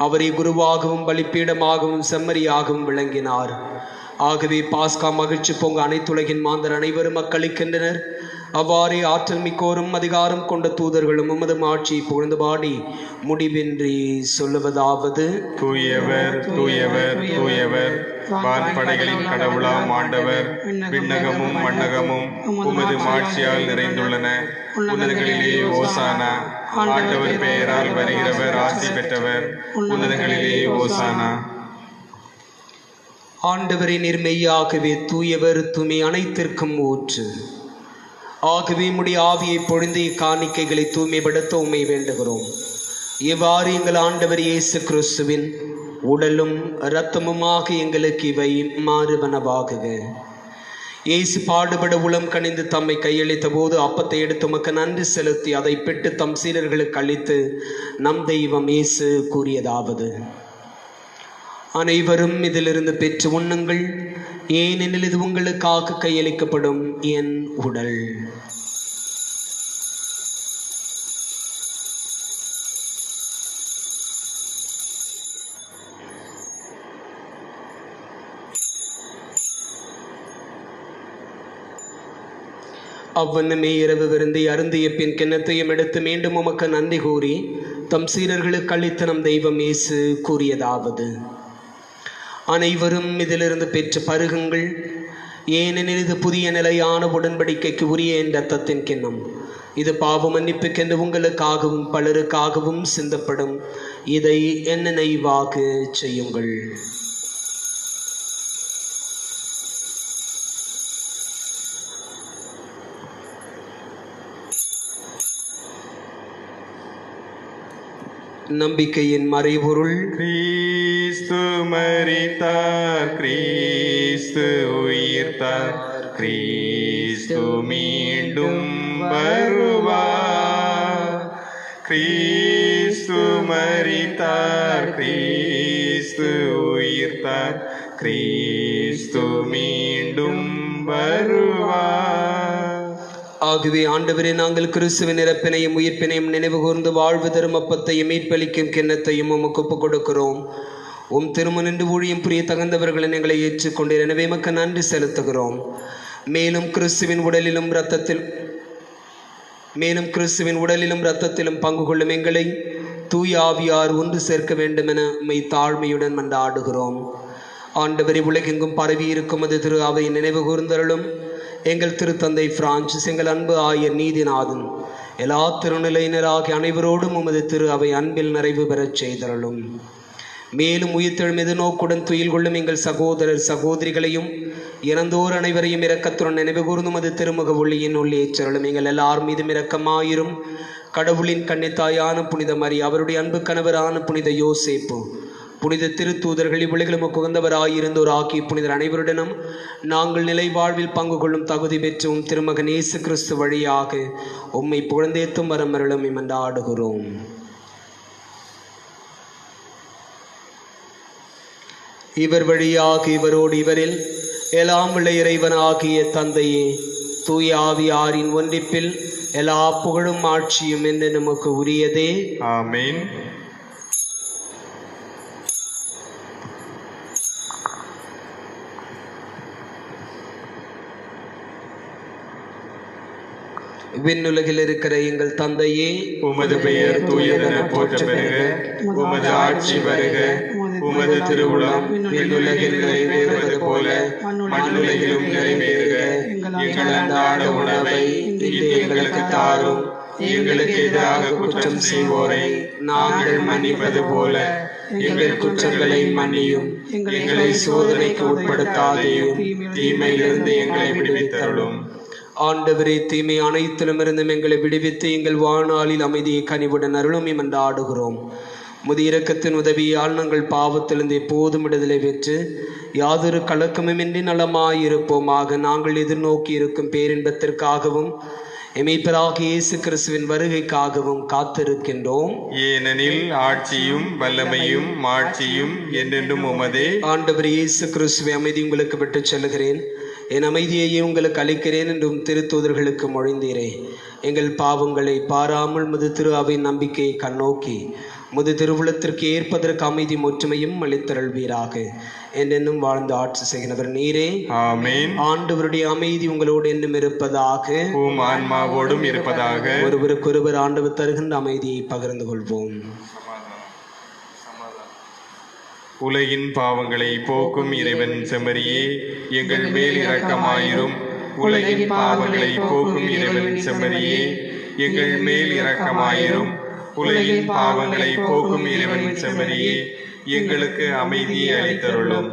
S1: அவரை குருவாகவும் பலிப்பீடமாகவும் செம்மறியாகவும் விளங்கினார். ஆகவே பாஸ்கா மகிழ்ச்சி பொங்க அனைத்துலகின் மாந்தர் அனைவரும் அக்களிக்கின்றனர். அவ்வாறே ஆற்றல் மிக்கோரும் அதிகாரம் கொண்ட தூதர்களும் உமது ஆட்சியை புகழ்ந்து பாடி முடிவின்றி சொல்லுவதாவது:
S2: தூயவர் தூயவர் தூயவர், வான்படைகளின் கடவுளாம் ஆண்டவர், விண்ணகமும் மண்ணகமும் உமது மாட்சியால் நிறைந்துள்ளன. உன்னதங்களிலே ஓசானா. ஆண்டவர் பெயரால் வருகிறவர் ஆசி பெற்றவர். உன்னதங்களிலே ஓசானா.
S1: ஆண்டவரை நிர்மெய்யாகவே தூயவர், தூய்மை அனைத்திற்கும் ஊற்று. ஆகவே உம்முடைய ஆவியை பொழிந்து இக்காணிக்கைகளை தூய்மைப்படுத்த உம்மை வேண்டுகிறோம். இவ்வாறு எங்கள் ஆண்டவர் இயேசு கிறிஸ்துவின் உடலும் இரத்தமுமாக எங்களுக்கு இவை மாறுவனவாகுக. இயேசு பாடுபட உளம் கனிந்து தம்மை கையளித்த போது அப்பத்தை எடுத்து உமக்கு நன்றி செலுத்தி அதை பெற்று தம் சீடர்களுக்கு அளித்து நம் தெய்வம் இயேசு கூறியதாவது: அனைவரும் இதிலிருந்து பெற்று உண்ணுங்கள், ஏனெனில் இது உங்களுக்காக கையளிக்கப்படும் என் உடல். அவ்வண்ணமே இரவு விருந்தை அருந்திய பின் கிண்ணத்தையும் எடுத்து மீண்டும் உமக்கு நன்றி கூறி தம் சீடர்களுக்கு அளித்த நம் தெய்வம் இயேசு கூறியதாவது: அனைவரும் இதிலிருந்து பெற்று பருகுங்கள், ஏனெனில் இது புதிய நிலையான உடன்படிக்கைக்கு உரிய என் இரத்தத்தின் கிண்ணம். இது பாவ மன்னிப்புக்கென்று உங்களுக்காகவும் பலருக்காகவும் சிந்தப்படும். இதை என் நினைவாக செய்யுங்கள். நம்பிக்கையின் மறைபொருள்:
S2: கிறிஸ்து மரித்தார், கிறிஸ்து உயிர்த்தார், கிறிஸ்து மீண்டும் வருவார். கிறிஸ்து மரித்தார், கிறிஸ்து உயிர்த்தார், கிறிஸ்து மீண்டும் வருவார்.
S1: ஆகவே ஆண்டவரே, நாங்கள் கிறிஸ்துவின் இறப்பினையும் உயிர்ப்பினையும் நினைவு கூர்ந்து வாழ்வு தரும் அப்பத்தையும் மீட்பளிக்கும் கிண்ணத்தையும் உமக்கு ஒப்புக் கொடுக்கிறோம். உம் திருமணின்று ஊழியம் புரிய தகுந்தவர்களை எங்களை ஏற்றுக்கொண்டீர். எனவே எமக்கு நன்றி செலுத்துகிறோம். மேலும் கிறிஸ்துவின் உடலிலும் இரத்தத்திலும் பங்கு கொள்ளும் எங்களை தூய ஆவியார் ஒன்று சேர்க்க வேண்டும் என உம்மை தாழ்மையுடன் மன்றாடுகிறோம். ஆண்டவரை, உலகெங்கும் பரவி இருக்கும் அது திரு அவை நினைவு கூர்ந்தருளும். எங்கள் திருத்தந்தை பிரான்சிஸ், எங்கள் அன்பு ஆயர் நீதிநாதன், எல்லா திருநிலையினராகிய அனைவரோடும் உமது திரு அவை அன்பில் நிறைவு பெறச் செய்தருளும். மேலும் உயிர்த்தெழும் எதிர்நோக்குடன் துயில் கொள்ளும் எங்கள் சகோதரர் சகோதரிகளையும் இறந்தோர் அனைவரையும் இரக்கத்துடன் நினைவு கூர்ந்தும் அது திருமுக ஒளியின் உள்ளே ஏற்றருளும். எங்கள் எல்லார் மீதும் இரக்கமாயிரும். கடவுளின் கன்னித்தாயான புனித மரி, அவருடைய அன்பு கணவரான புனித யோசேப்பு, புனித திருத்தூதர்கள், இவ்வுலகிலும் உகந்தவராயிருந்தோர் ஆகிய புனிதர் அனைவருடனும் நாங்கள் நிலை வாழ்வில் பங்கு கொள்ளும் தகுதி பெற்றும் திருமகன் இயேசு கிறிஸ்து வழியாக உம்மை புகழ்ந்தேத்தும் வரமருளும் மன்றாடுகிறோம். இவர் வழியாக இவரோடு இவரில் எல்லாம் உள்ள இறைவனாகிய தந்தையே, தூய ஆவியாரின் ஒன்றிப்பில் எல்லா புகழும் ஆட்சியும் என்று நமக்கு உரியதே.
S2: ஆமீன்.
S1: விண்ணுலகில் இருக்கிற எங்கள் தந்தையே,
S2: உமது பெயர் தூயதென போற்ற பெறுக. உமது ஆட்சி வருக. உமது திருவுளம் விண்ணுலகில் நிறைவேறுவது போல மண்ணுலகிலும் நிறைவேறுக. எங்கள் அன்றாட உணவை இன்று எங்களுக்கு தாரும். எங்களுக்கு எதிராக குற்றம் செய்வோரை நாங்கள் மன்னிப்பது போல எங்கள் குற்றங்களை மன்னியும். எங்களை சோதனைக்கு உட்படுத்தாதேயும், தீமையிலிருந்து எங்களை விடுவித்தருளும்.
S1: ஆண்டவரே, தீமை அனைத்திலும் இருந்தும் எங்களை விடுவித்து எங்கள் வாழ்நாளில் அமைதியை கனிவுடன் அருளும் என்றாடுகிறோம். முது இரக்கத்தின் உதவியால் நாங்கள் பாவத்திலிருந்து எப்போதும் விடுதலை பெற்று யாதொரு கலக்கமுமின்றி நலமாயிருப்போமாக. நாங்கள் எதிர்நோக்கி இருக்கும் பேரின்பத்திற்காகவும் எமைப்பராகிய இயேசு கிறிஸ்துவின் வருகைக்காகவும் காத்திருக்கின்றோம்.
S2: ஏனெனில் ஆட்சியும் வல்லமையும் மாட்சியும் என்றென்றும் உமதே.
S1: ஆண்டவர் இயேசு கிறிஸ்துவை அமைதி உங்களுக்கு விட்டு செல்கிறேன், என் அமைதியையே உங்களுக்கு அளிக்கிறேன் என்றும் திருத்தூதர்களுக்கு மொழிந்தீரே. எங்கள் பாவங்களை பாராமல் முது திரு அவை நம்பிக்கையை கண்ணோக்கி முது திருவுளத்திற்கு ஏற்பதற்கு அமைதி ஒற்றுமையும் அளித்தருள்வீராக. என்றென்னும் வாழ்ந்து ஆட்சி செய்கிறவர் நீரே.
S2: ஆமென்.
S1: ஆண்டவருடைய அமைதி உங்களோடு என்னும் இருப்பதாக,
S2: உம் ஆன்மாவோடும் இருப்பதாக.
S1: ஒருவருக்கொருவர் ஆண்டவர் தருகின்ற அமைதியை பகிர்ந்து கொள்வோம்.
S2: உலகின் பாவங்களை போக்கும் இறைவன் செம்மறியே, எங்கள் மேல் இரக்கமாயிரும். உலகின் பாவங்களை போக்கும் இறைவன் செம்மறியே, எங்கள் மேல் இரக்கமாயிரும். உலகின் பாவங்களை போக்கும் இறைவன் செம்மறியே, எங்களுக்கு அமைதியை அளித்தருளும்.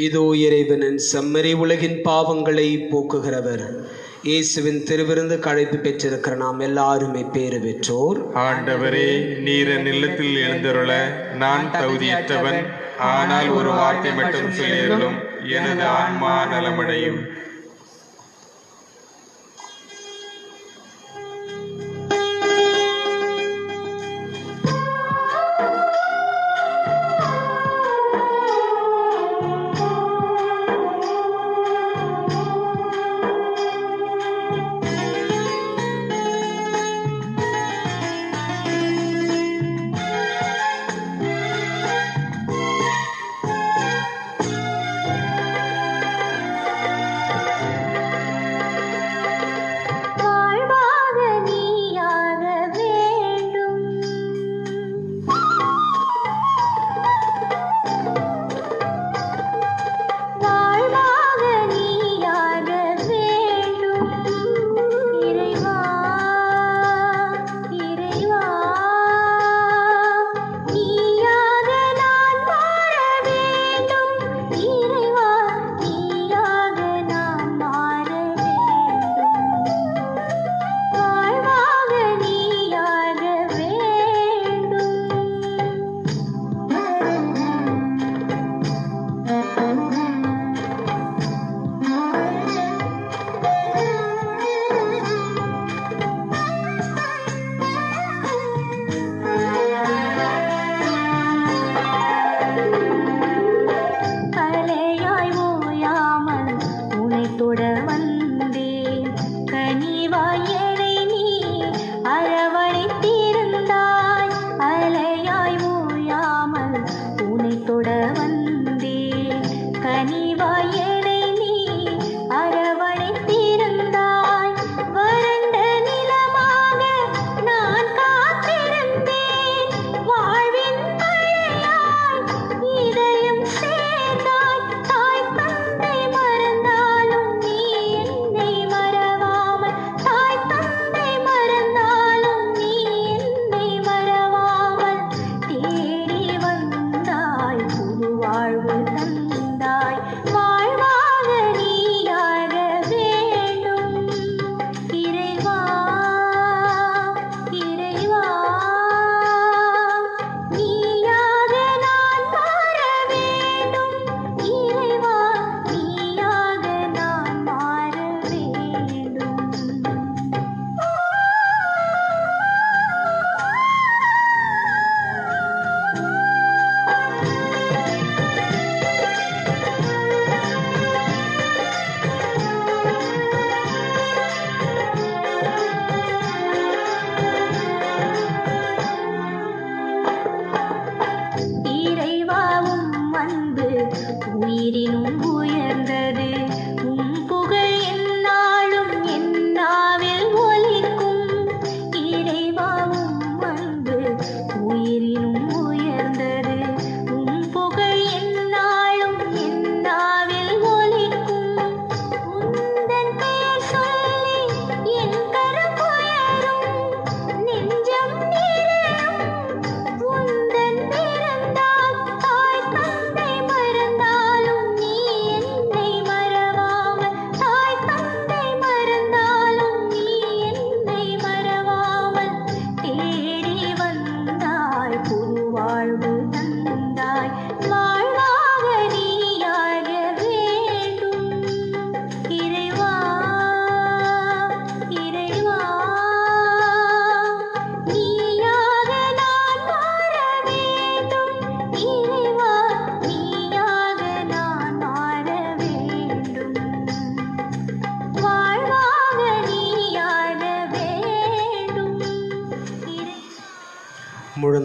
S1: இதோ இறைவனின் செம்மறி, உலகின் பாவங்களை போக்குகிறவர். இயேசுவின் திருவிருந்து அழைப்பு பெற்றிருக்கிற நாம் எல்லாருமே பேறு பெற்றோர்.
S2: ஆண்டவரே, நீர் என் இல்லத்தில் எழுந்தருள நான் தகுதியற்றவன். ஆனால் ஒரு வார்த்தை மட்டும் சொல்லியருளும், எனது ஆன்மா நலமடையும்.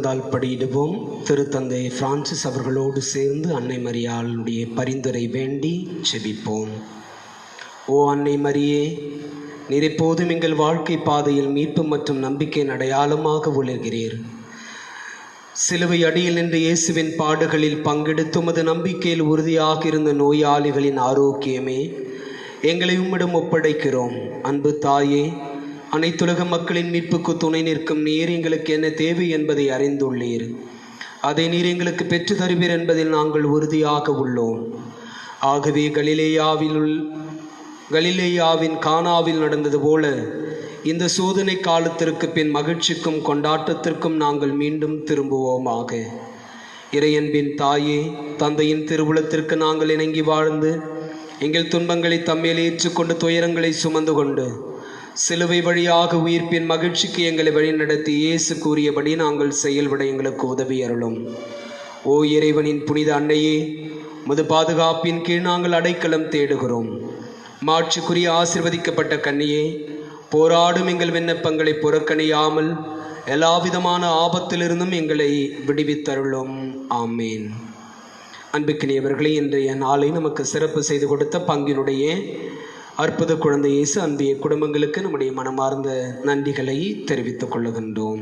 S1: முழந்தால் படியிடுவோம். திருத்தந்தை பிரான்சிஸ் அவர்களோடு சேர்ந்து அன்னை மரியாளுடைய பரிந்துரை வேண்டி செபிப்போம். ஓ அன்னை மரியே, நீர் எப்போதும் எங்கள் வாழ்க்கை பாதையில் மீட்பு மற்றும் நம்பிக்கையின் அடையாளமாக ஒளிர்கிறீர். சிலுவை அடியில் நின்று இயேசுவின் பாடுகளில் பங்கெடுத்து உமது நம்பிக்கையில் உறுதியாக இருந்த நோயாளிகளின் ஆரோக்கியமே, எங்களை உம்மிடம் ஒப்படைக்கிறோம். அன்பு தாயே, அனைத்துலக மக்களின் மீட்புக்கு துணை நிற்கும் நீர் எங்களுக்கு என்ன தேவை என்பதை அறிந்துள்ளீர். அதை நீர் எங்களுக்கு பெற்று தருவீர் என்பதில் நாங்கள் உறுதியாக உள்ளோம். ஆகவே கலிலேயாவின் கானாவில் நடந்தது போல இந்த சோதனை காலத்திற்கு பின் மகிழ்ச்சிக்கும் கொண்டாட்டத்திற்கும் நாங்கள் மீண்டும் திரும்புவோமாக. இறையன்பின் தாயே, தந்தையின் திருவுளத்திற்கு நாங்கள் இணங்கி வாழ்ந்து எங்கள் துன்பங்களை தம்மேல் ஏற்றுக்கொண்டு துயரங்களை சுமந்து கொண்டு சிலுவை வழியாக உயிர்ப்பின் மகிழ்ச்சிக்கு எங்களை வழிநடத்தி இயேசு கூறியபடி நாங்கள் செயல்பட எங்களுக்கு உதவி அருளும். ஓ இறைவனின் புனித அன்னையே, முது பாதுகாப்பின் கீழ் நாங்கள் அடைக்கலம் தேடுகிறோம். மாட்சிக்குரிய ஆசிர்வதிக்கப்பட்ட கன்னியே, போராடும் எங்கள் விண்ணப்பங்களை புறக்கணியாமல் எல்லாவிதமான ஆபத்திலிருந்தும் எங்களை விடுவித்தருளும். ஆமேன். அன்புக்கினியவர்களே, இன்றைய நாளை நமக்கு சிறப்பு செய்து கொடுத்த பங்கினுடைய அற்புத குழந்தை இயேசு அன்பிய குடும்பங்களுக்கு நம்முடைய மனமார்ந்த நன்றிகளை தெரிவித்துக் கொள்ளுகின்றோம்.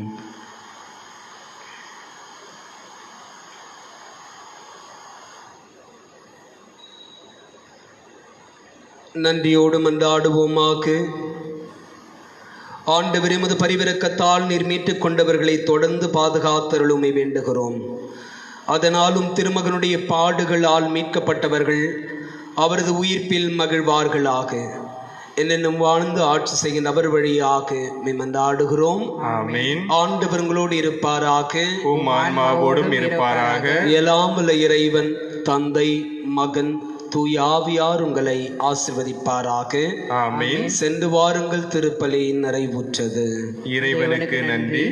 S1: நன்றியோடு மன்றாடுவோமாக. ஆண்டவரே, உமது பரிவிரக்கத்தால் நீர் மீட்டுக் கொண்டவர்களை தொடர்ந்து பாதுகாத்தருளுமை வேண்டுகிறோம். அதனாலும் திருமகனுடைய பாடுகளால் மீட்கப்பட்டவர்கள் அவரது உயிர்ப்பில் மகிழ்வார்களாக. என்னென்னும் வாழ்ந்து ஆட்சி செய்கின்ற அவர் வழியாக மன்றாடுகிறோம்.
S2: ஆமென்.
S1: ஆண்டவர் உங்களோடு இருப்பாராக,
S2: உம் ஆன்மாவோடும் இருப்பாராக.
S1: எல்லாம் வல்ல இறைவன் தந்தை, மகன், தூய ஆவியார் உங்களை ஆசிர்வதிப்பாராக.
S2: ஆமென்.
S1: சென்று வாருங்கள், திருப்பலி நிறைவுற்றது.
S2: இறைவனுக்கு நன்றி.